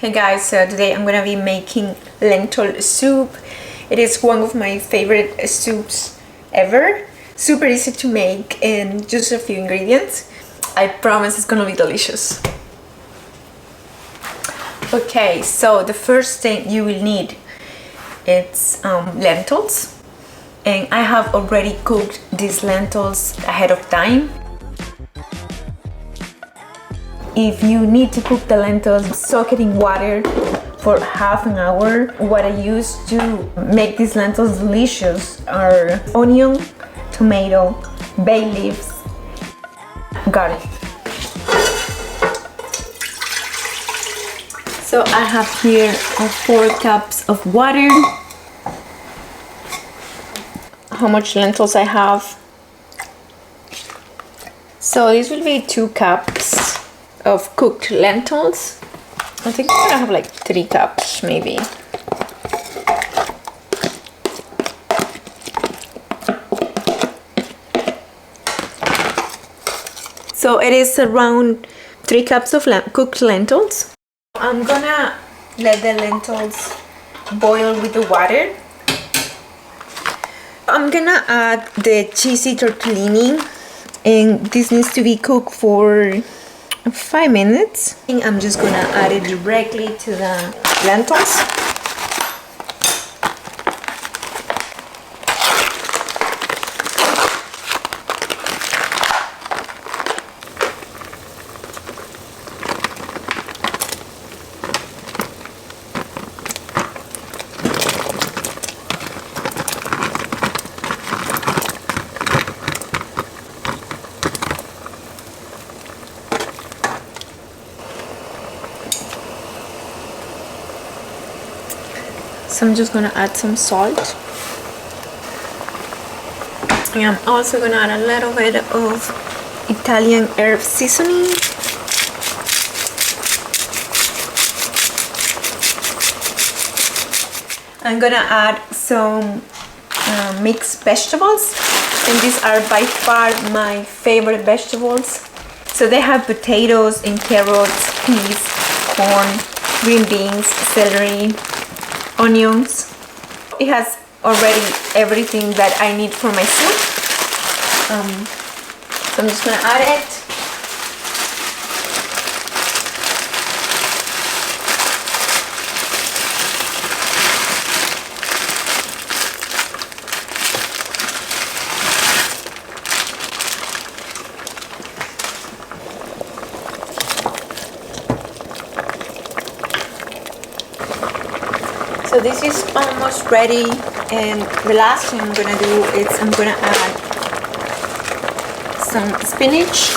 Hey guys, so today I'm gonna be making lentil soup. It is one of my favorite soups ever. Super easy to make and just a few ingredients. I promise it's gonna be delicious. Okay, so the first thing you will need it's lentils, and I have already cooked these lentils ahead of time. If you need to cook the lentils, soak it in water for half an hour. What I use to make these lentils delicious are onion, tomato, bay leaves, garlic. So I have here 4 cups of water. How much lentils I have? So this will be 2 cups of cooked lentils. I think I'm gonna have like 3 cups maybe. So it is around 3 cups of cooked lentils. I'm gonna let the lentils boil with the water. I'm gonna add the cheesy tortellini, and this needs to be cooked for 5 minutes. I'm just gonna add it directly to the lentils. So I'm just gonna add some salt. And I'm also gonna add a little bit of Italian herb seasoning. I'm gonna add some mixed vegetables, and these are by far my favorite vegetables. So they have potatoes and carrots, peas, corn, green beans, celery, onions. It has already everything that I need for my soup. So I'm just gonna add it. So this is almost ready, and the last thing I'm gonna do is I'm gonna add some spinach.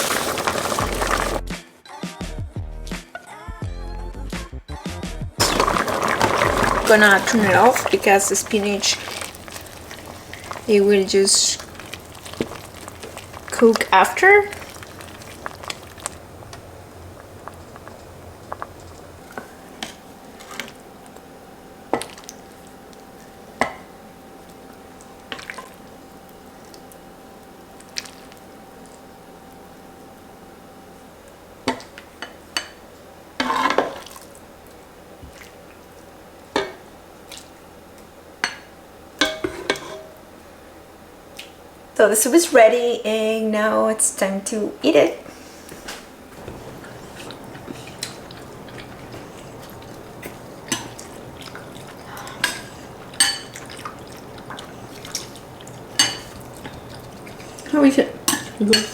I'm gonna turn it off because the spinach, it will just cook after. So the soup is ready, and now it's time to eat it. How is it? Good.